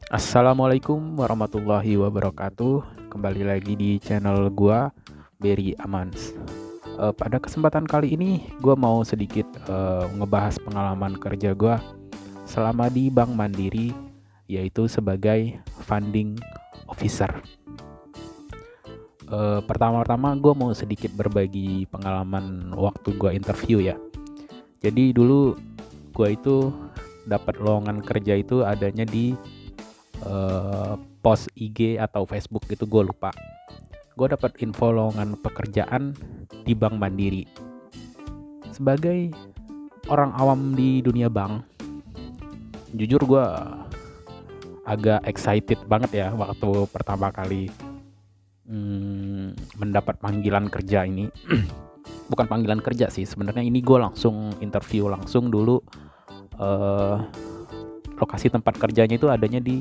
Assalamualaikum warahmatullahi wabarakatuh. Kembali lagi di channel gua, Berry Amans. Pada kesempatan kali ini gua mau sedikit ngebahas pengalaman kerja gua selama di Bank Mandiri, yaitu sebagai funding officer. Pertama-tama gua mau sedikit berbagi pengalaman waktu gua interview ya. Jadi dulu gua itu dapat lowongan kerja itu adanya di post IG atau Facebook gitu, gue lupa. Gue dapat info lowongan pekerjaan di Bank Mandiri. Sebagai orang awam di dunia bank, jujur gue agak excited banget ya waktu pertama kali mendapat panggilan kerja ini. Bukan panggilan kerja sih, sebenarnya ini gue langsung interview langsung dulu. Lokasi tempat kerjanya itu adanya di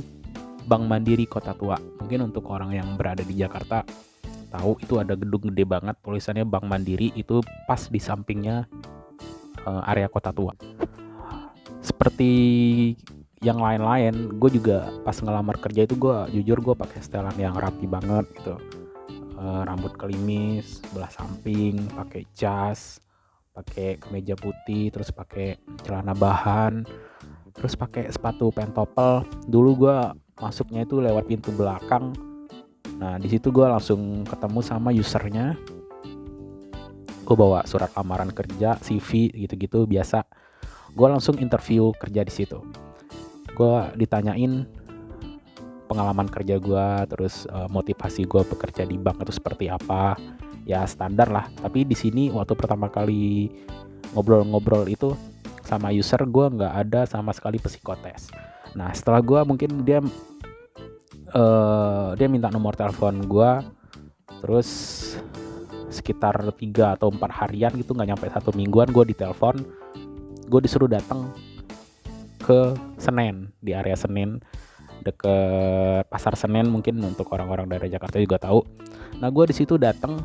Bank Mandiri Kota Tua. Mungkin untuk orang yang berada di Jakarta tahu itu ada gedung gede banget tulisannya Bank Mandiri, itu pas di sampingnya area Kota Tua. Seperti yang lain-lain, gue juga pas ngelamar kerja itu gue pakai setelan yang rapi banget gitu. Rambut kelimis, belah samping, pakai jas, pakai kemeja putih, terus pakai celana bahan, terus pakai sepatu pentopel. Dulu gue masuknya itu lewat pintu belakang. Nah di situ gue langsung ketemu sama usernya. Gue bawa surat lamaran kerja, CV gitu-gitu biasa. Gue langsung interview kerja di situ. Gue ditanyain pengalaman kerja gue, terus motivasi gue bekerja di bank itu seperti apa. Ya standar lah. Tapi di sini waktu pertama kali ngobrol-ngobrol itu sama user, gue nggak ada sama sekali psikotes. Nah setelah gue mungkin dia minta nomor telepon gue, terus sekitar 3 atau 4 harian gitu, nggak nyampe 1 mingguan gue ditelepon, gue disuruh datang ke Senen, di area Senen deket Pasar Senen, mungkin untuk orang-orang dari Jakarta juga tahu. Nah gue di situ datang,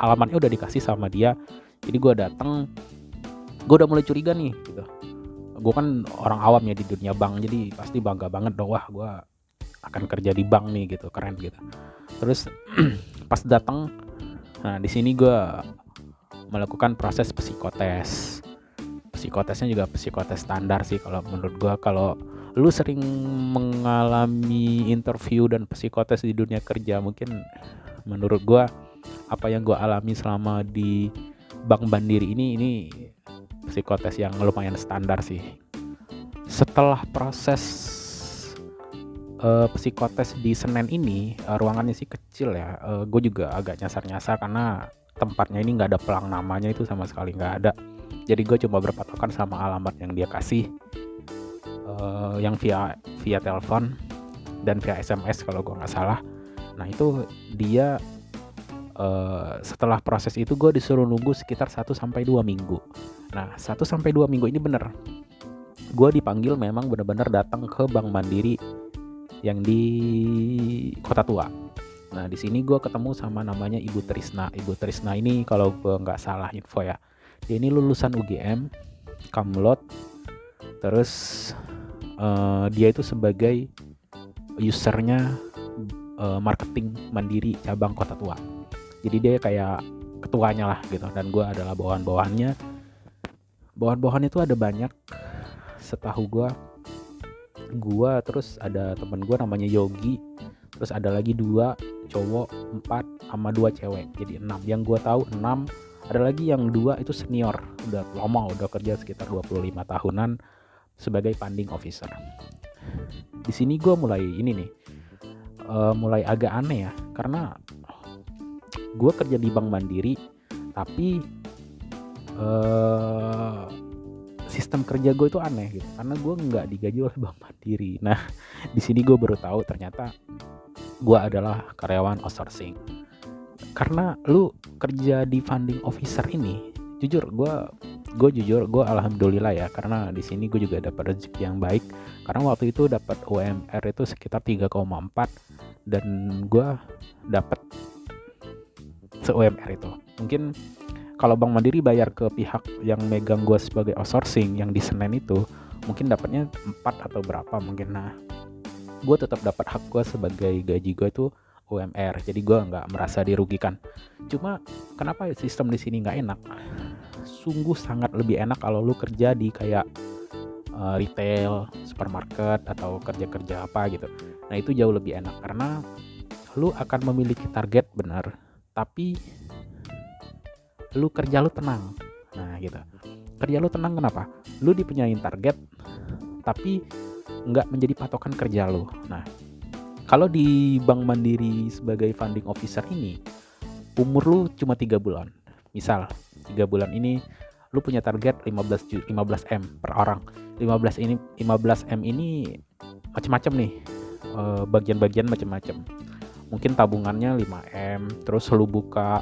alamatnya udah dikasih sama dia, jadi gue datang, gue udah mulai curiga nih gitu. Gue kan orang awam ya di dunia bank, jadi pasti bangga banget dong, wah gue akan kerja di bank nih gitu, keren gitu. Terus pas datang, nah di sini gue melakukan proses psikotes. Psikotesnya juga psikotes standar sih kalau menurut gue. Kalau lu sering mengalami interview dan psikotes di dunia kerja, mungkin menurut gue apa yang gue alami selama di Bank Mandiri ini psikotes yang lumayan standar sih. Setelah proses psikotes di Senen ini, ruangannya sih kecil ya. Gue juga agak nyasar-nyasar karena tempatnya ini nggak ada pelang namanya, itu sama sekali nggak ada. Jadi gue cuma berpatokan sama alamat yang dia kasih, yang via telepon dan via SMS kalau gue nggak salah. Nah itu dia setelah proses itu gue disuruh nunggu sekitar 1-2 minggu. Nah 1-2 minggu ini bener, gue dipanggil memang benar-benar datang ke Bank Mandiri yang di Kota Tua. Nah di sini gue ketemu sama namanya Ibu Trisna. Ibu Trisna ini kalau gue nggak salah info ya, dia ini lulusan UGM, Kamlot. Terus dia itu sebagai usernya marketing Mandiri cabang Kota Tua. Jadi dia kayak ketuanya lah gitu, dan gue adalah bawahan-bawahannya. Bawahan-bawahan itu ada banyak, setahu gue terus ada temen gue namanya Yogi, terus ada lagi 2 cowok, 4 sama 2 cewek, jadi 6. Yang gue tahu 6. Ada lagi yang 2 itu senior, udah lama, udah kerja sekitar 25 tahunan sebagai funding officer. Di sini gue mulai mulai agak aneh ya, karena gue kerja di Bank Mandiri tapi sistem kerja gue itu aneh gitu, karena gue nggak digaji oleh Bank Mandiri. Nah di sini gue baru tahu ternyata gue adalah karyawan outsourcing. Karena lu kerja di funding officer ini, jujur gue alhamdulillah ya, karena di sini gue juga dapat rezeki yang baik. Karena waktu itu dapat UMR itu sekitar 3,4, dan gue dapat se-UMR itu. Mungkin kalau Bank Mandiri bayar ke pihak yang megang gue sebagai outsourcing yang di Senen itu, mungkin dapatnya 4 atau berapa mungkin. Nah, gue tetap dapat hak gue sebagai gaji gue itu UMR, jadi gue nggak merasa dirugikan. Cuma kenapa sistem di sini nggak enak? Sungguh sangat lebih enak kalau lu kerja di kayak retail, supermarket, atau kerja-kerja apa gitu. Nah, itu jauh lebih enak karena lu akan memiliki target benar, tapi lu kerja lu tenang. Nah, gitu. Kerja lu tenang kenapa? Lu dipunyain target, tapi nggak menjadi patokan kerja lu. Nah, kalau di Bank Mandiri sebagai funding officer ini, umur lu cuma 3 bulan. Misal, 3 bulan ini lu punya target 15M per orang. 15M ini macam-macam nih. Bagian-bagian macam-macam. Mungkin tabungannya 5M, terus lu buka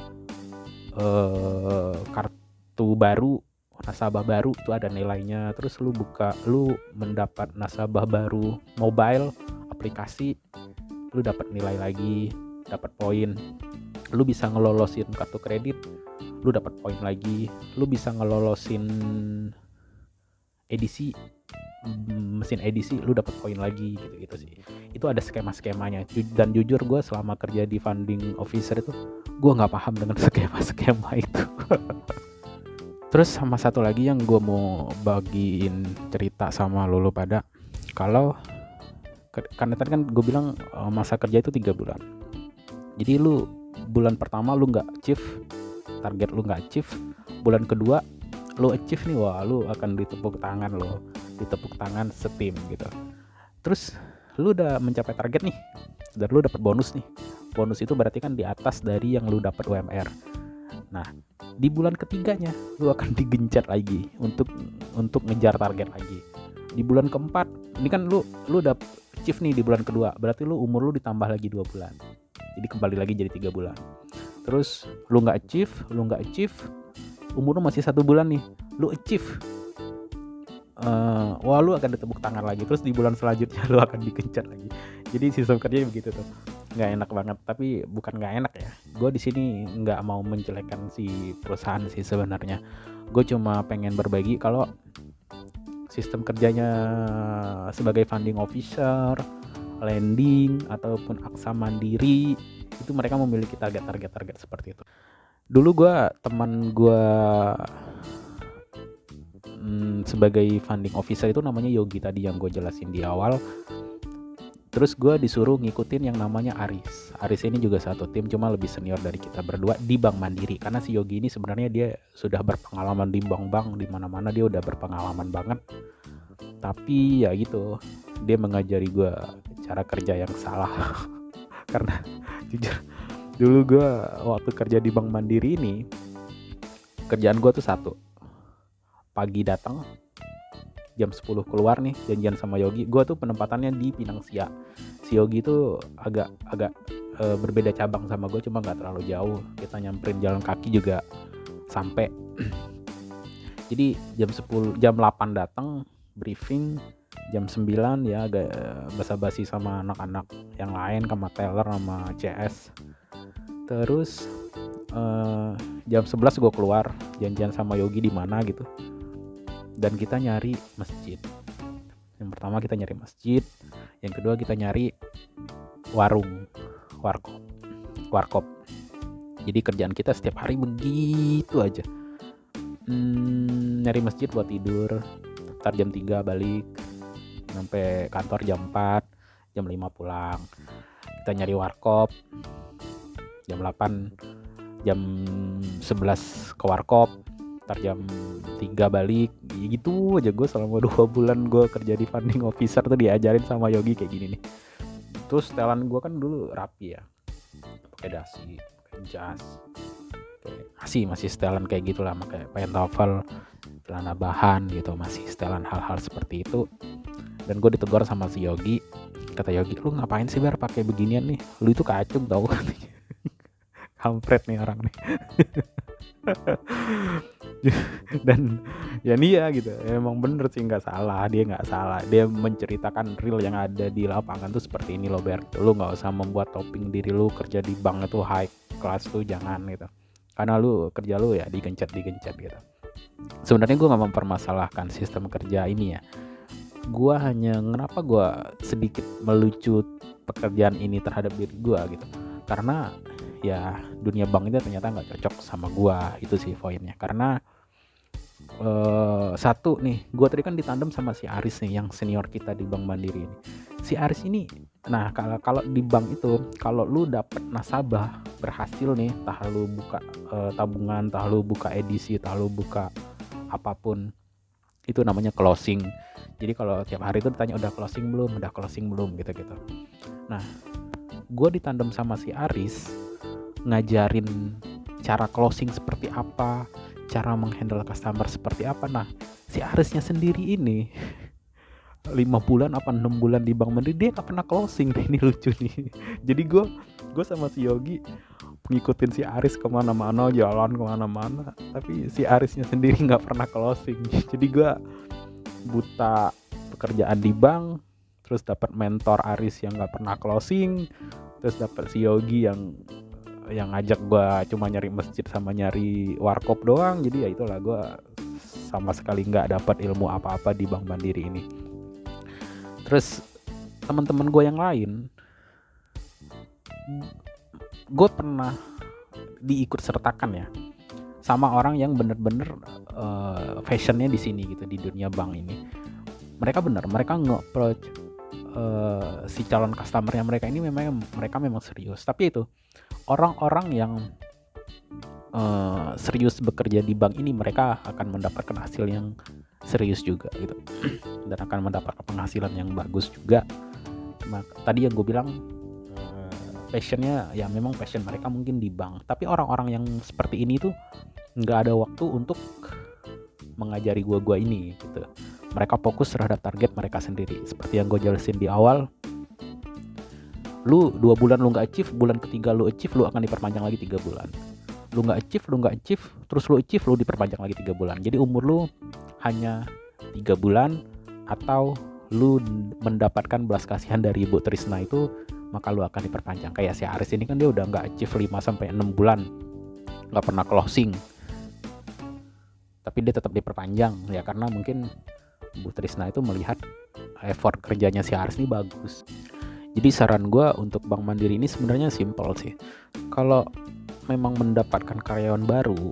kartu baru, nasabah baru itu ada nilainya, terus lu mendapat nasabah baru mobile aplikasi, lu dapat nilai lagi, dapat poin. Lu bisa ngelolosin kartu kredit, lu dapat poin lagi. Lu bisa ngelolosin edisi, mesin edisi, lu dapat poin lagi, gitu sih. Itu ada skema-skemanya. Dan jujur gue selama kerja di funding officer itu, gue nggak paham dengan skema-skema itu. Terus sama satu lagi yang gue mau bagiin cerita sama lu pada, kalau karena tadi kan gue bilang masa kerja itu 3 bulan. Jadi lu bulan pertama lu nggak achieve target, lu nggak achieve, bulan kedua lu achieve nih, wah lu akan ditepuk tangan setim gitu. Terus lu udah mencapai target nih, dan lu dapat bonus nih. Bonus itu berarti kan di atas dari yang lu dapat UMR. Nah, di bulan ketiganya lu akan digencet lagi untuk ngejar target lagi. Di bulan keempat, ini kan lu udah achieve nih di bulan kedua, berarti lu umur lu ditambah lagi 2 bulan. Jadi kembali lagi jadi 3 bulan. Terus lu nggak achieve, umur lu masih 1 bulan nih, lu achieve. Wah, lu akan ditepuk tangan lagi. Terus di bulan selanjutnya lu akan digencet lagi. Jadi sistem kerjanya begitu tuh. Nggak enak banget, tapi bukan nggak enak ya. Gue di sini nggak mau menjelekkan si perusahaan sih sebenarnya. Gue cuma pengen berbagi kalau sistem kerjanya sebagai funding officer, lending, ataupun Aksa Mandiri, itu mereka memiliki target seperti itu. Dulu teman gue sebagai funding officer itu namanya Yogi tadi yang gue jelasin di awal. Terus gue disuruh ngikutin yang namanya Aris. Aris ini juga satu tim, cuma lebih senior dari kita berdua di Bank Mandiri. Karena si Yogi ini sebenarnya dia sudah berpengalaman di bank-bank, di mana-mana dia udah berpengalaman banget. Tapi ya gitu, dia mengajari gue cara kerja yang salah. Karena jujur, dulu gue waktu kerja di Bank Mandiri ini, kerjaan gue tuh satu. Pagi datang, jam 10 keluar nih, janjian sama Yogi. Gue tuh penempatannya di Pinang Sia. Si Yogi tuh agak berbeda cabang sama gue, cuma gak terlalu jauh. Kita nyamperin jalan kaki juga sampai. Jadi jam 8 datang, briefing. Jam 9 ya agak basa-basi sama anak-anak yang lain, sama teller, sama CS. Terus jam 11 gue keluar, janjian sama Yogi di mana gitu. Dan kita nyari masjid. Yang pertama kita nyari masjid, yang kedua kita nyari warkop. Jadi kerjaan kita setiap hari begitu aja. Nyari masjid buat tidur, ntar jam 3 balik, sampai kantor jam 4, jam 5 pulang. Kita nyari warkop, jam 8, jam 11 ke warkop, ntar jam 3 balik. Gitu aja gue selama 2 bulan gue kerja di funding officer tuh diajarin sama Yogi kayak gini nih. Terus setelan gue kan dulu rapi ya, pakai dasi, pakai jas, masih setelan kayak gitulah, pakai pantofel, celana bahan gitu, masih setelan hal-hal seperti itu. Dan gue ditegur sama si Yogi. Kata Yogi, lu ngapain sih Bar pakai beginian nih, lu itu kacung tau. Kampret nih orang nih. Dan ya nih ya gitu, emang bener sih, nggak salah, dia menceritakan real yang ada di lapangan tuh seperti ini loh Ber, lu nggak usah membuat topping diri lu kerja di bank itu high class tuh, jangan gitu, karena lu kerja lu ya digencet gitu. Sebenarnya gue nggak mempermasalahkan sistem kerja ini ya, gua hanya kenapa gua sedikit melucu pekerjaan ini terhadap diri gua gitu. Karena ya dunia bank itu ternyata nggak cocok sama gua, itu sih poinnya. Karena satu nih, gua tadi kan ditandem sama si Aris nih yang senior kita di Bank Mandiri ini. Si Aris ini, nah kalau di bank itu kalau lu dapet nasabah berhasil nih, entah lu buka tabungan, entah lu buka edisi, entah lu buka apapun, itu namanya closing. Jadi kalau tiap hari itu ditanya udah closing belum gitu-gitu. Nah, gue ditandem sama si Aris ngajarin cara closing seperti apa, cara menghandle customer seperti apa. Nah, si Arisnya sendiri ini 5 bulan apa 6 bulan di Bank Mandiri dia gak pernah closing. Ini lucu nih. Jadi gue sama si Yogi ngikutin si Aris kemana-mana, jalan kemana-mana, tapi si Arisnya sendiri gak pernah closing. Jadi gue buta pekerjaan di bank, terus dapat mentor Aris yang gak pernah closing, terus dapat si Yogi yang ngajak gue cuma nyari masjid sama nyari warkop doang. Jadi ya itulah, gue sama sekali nggak dapat ilmu apa-apa di Bank Mandiri ini. Terus teman-teman gue yang lain, gue pernah diikut sertakan ya sama orang yang bener-bener fashionnya di sini gitu, di dunia bank ini. Mereka nge-approach si calon customer-nya mereka ini memang serius. Tapi itu orang-orang yang serius bekerja di bank ini, mereka akan mendapatkan hasil yang serius juga gitu dan akan mendapatkan penghasilan yang bagus juga. Tadi yang gue bilang passionnya ya memang passion mereka mungkin di bank, tapi orang-orang yang seperti ini tuh nggak ada waktu untuk mengajari gua ini gitu. Mereka fokus terhadap target mereka sendiri. Seperti yang gue jelasin di awal, lu 2 bulan lu nggak achieve, bulan ketiga lu achieve, lu akan diperpanjang lagi 3 bulan. Lu nggak achieve, terus lu achieve, lu diperpanjang lagi 3 bulan. Jadi umur lu hanya 3 bulan, atau lu mendapatkan belas kasihan dari Ibu Trisna itu, maka lu akan diperpanjang. Kayak si Aris ini kan dia udah nggak achieve 5-6 bulan, nggak pernah closing, tapi dia tetap diperpanjang ya karena mungkin Bu Trisna itu melihat effort kerjanya si Aris ini bagus. Jadi saran gue untuk Bank Mandiri ini sebenarnya simple sih. Kalau memang mendapatkan karyawan baru,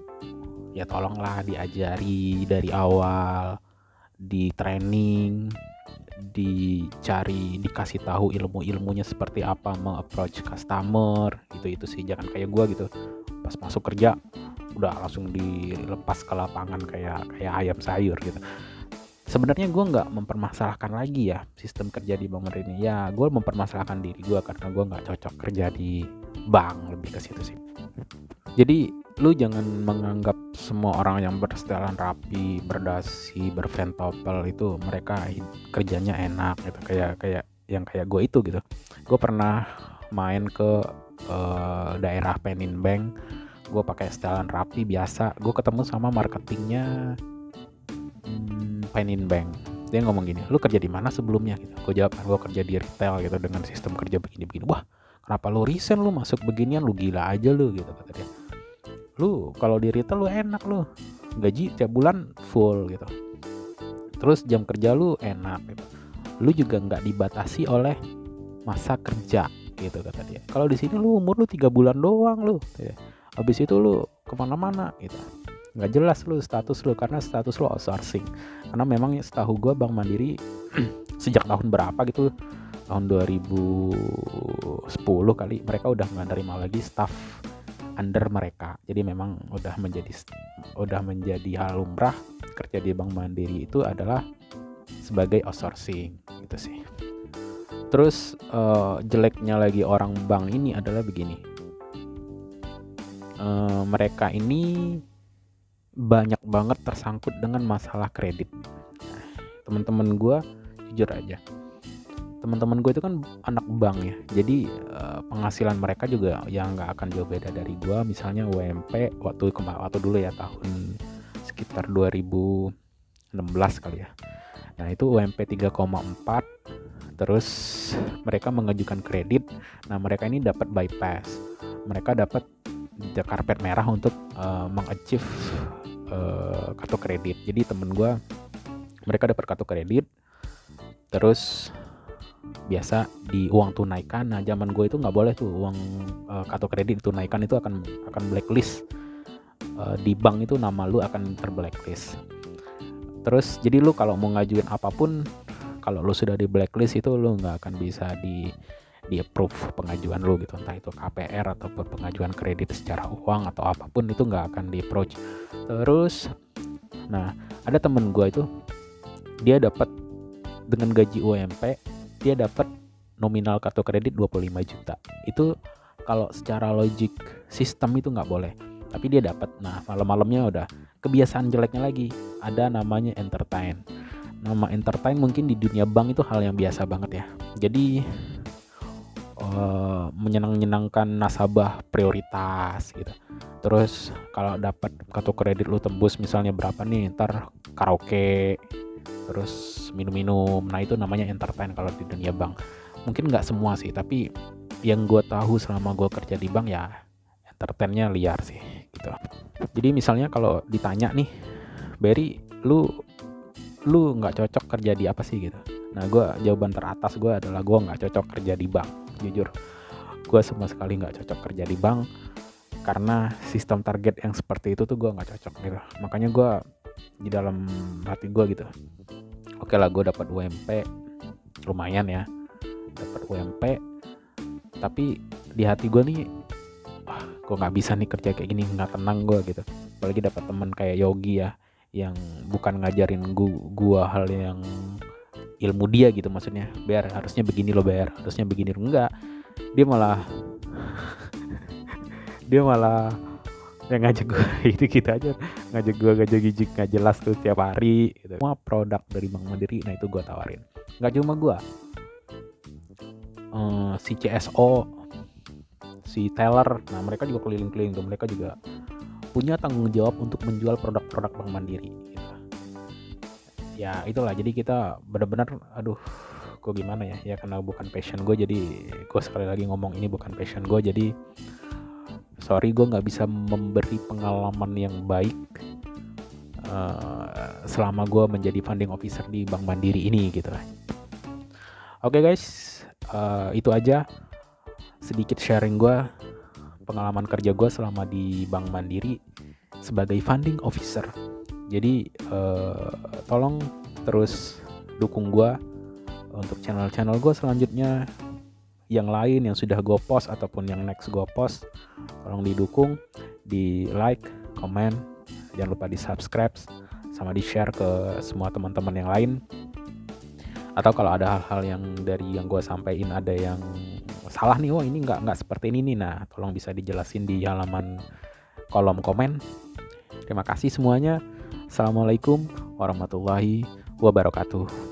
ya tolonglah diajari dari awal, di training, dikasih tahu ilmunya seperti apa meng-approach customer, itu sih. Jangan kayak gue gitu, pas masuk kerja udah langsung dilepas ke lapangan kayak ayam sayur gitu. Sebenarnya gue nggak mempermasalahkan lagi ya sistem kerja di bank ini. Ya gue mempermasalahkan diri gue karena gue nggak cocok kerja di bank, lebih ke situ sih. Jadi lu jangan menganggap semua orang yang bersetelan rapi, berdasi, berventopel itu mereka kerjanya enak gitu, kayak gue itu gitu. Gue pernah main ke daerah Peninbank, gue pakai setelan rapi biasa, gue ketemu sama marketingnya Peninbank. Dia ngomong gini, lu kerja di mana sebelumnya gitu. Gue jawab, gue kerja di retail gitu dengan sistem kerja begini. Wah, kenapa lu resign, lu masuk beginian, lu gila aja lu gitu kata dia. Lu kalau di retail lu enak, lu gaji tiap bulan full gitu, terus jam kerja lu enak gitu, lu juga nggak dibatasi oleh masa kerja gitu kata dia. Kalau di sini lu umur lu 3 bulan doang lu, habis itu lu kemana-mana gitu, nggak jelas lu status lu, karena status lu outsourcing. Karena memang setahu gue Bank Mandiri sejak tahun berapa gitu, tahun 2010 kali, mereka udah nggak nerima lagi staff under mereka. Jadi memang udah menjadi hal lumrah kerja di Bank Mandiri itu adalah sebagai outsourcing gitu sih. Terus jeleknya lagi orang bank ini adalah begini, mereka ini banyak banget tersangkut dengan masalah kredit. Teman-teman gue, jujur aja, teman-teman gue itu kan anak bank ya, jadi penghasilan mereka juga yang nggak akan jauh beda dari gue. Misalnya UMP waktu dulu ya, tahun sekitar 2016 kali ya. Nah itu UMP 3,4, terus mereka mengajukan kredit. Nah mereka ini dapat bypass, mereka dapat karpet merah untuk mengachieve kartu kredit. Jadi temen gue, mereka dapat kartu kredit, Terus biasa di uang tunaikan. Nah, zaman gue itu nggak boleh tuh uang kartu kredit tunaikan, itu akan blacklist. Di bank itu nama lu akan terblacklist. Terus jadi lu kalau mau ngajuin apapun, kalau lu sudah di blacklist itu lu nggak akan bisa di approve pengajuan lu gitu, entah itu KPR ataupun pengajuan kredit secara uang atau apapun, itu nggak akan di approach. Terus nah, ada temen gue itu, dia dapat dengan gaji UMP, dia dapat nominal kartu kredit 25 juta. Itu kalau secara logik sistem itu nggak boleh, tapi dia dapat. Nah, malam-malamnya udah kebiasaan jeleknya lagi, ada namanya entertain. Nama entertain mungkin di dunia bank itu hal yang biasa banget ya. Jadi menyenangkan nasabah prioritas gitu. Terus kalau dapat kartu kredit lu tembus misalnya berapa nih, ntar karaoke, terus minum-minum. Nah, itu namanya entertain kalau di dunia bank. Mungkin nggak semua sih, tapi yang gue tahu selama gue kerja di bank ya entertainnya liar sih gitu. Jadi misalnya kalau ditanya nih, Berry, lu nggak cocok kerja di apa sih gitu. Nah, jawaban teratas gue adalah gue nggak cocok kerja di bank. Jujur, gue sama sekali nggak cocok kerja di bank karena sistem target yang seperti itu tuh gue nggak cocok gitu. Makanya gue di dalam hati gue gitu, oke lah, gue dapat UMP lumayan ya, dapat UMP, tapi di hati gue nih, gue nggak bisa nih kerja kayak gini, nggak tenang gue gitu. Apalagi dapat teman kayak Yogi ya, yang bukan ngajarin gue hal yang ilmu dia gitu, maksudnya Ber harusnya begini loh, Ber harusnya begini, enggak, dia malah yang ngajak gue gitu aja, ngajak gue gajah-gijik nggak jelas tuh tiap hari gitu. Semua produk dari Bank Mandiri, nah itu gue tawarin. Nggak cuma gue, si CSO, si teller, nah mereka juga keliling-keliling tuh, mereka juga punya tanggung jawab untuk menjual produk-produk Bank Mandiri gitu. Ya itulah, jadi kita benar-benar, gue gimana ya karena bukan passion gue, jadi gue sekali lagi ngomong ini bukan passion gue, jadi sorry, gue nggak bisa memberi pengalaman yang baik selama gue menjadi funding officer di Bank Mandiri ini gitu lah. Oke guys, itu aja sedikit sharing gue, pengalaman kerja gue selama di Bank Mandiri sebagai funding officer. Jadi tolong terus dukung gue untuk channel-channel gue selanjutnya yang lain yang sudah gue post ataupun yang next gue post. Tolong didukung, di like, komen, jangan lupa di subscribe sama di share ke semua teman-teman yang lain. Atau kalau ada hal-hal yang dari yang gue sampaikan ada yang salah nih, ini nggak seperti ini nih, nah tolong bisa dijelasin di halaman kolom komen. Terima kasih semuanya. Assalamualaikum warahmatullahi wabarakatuh.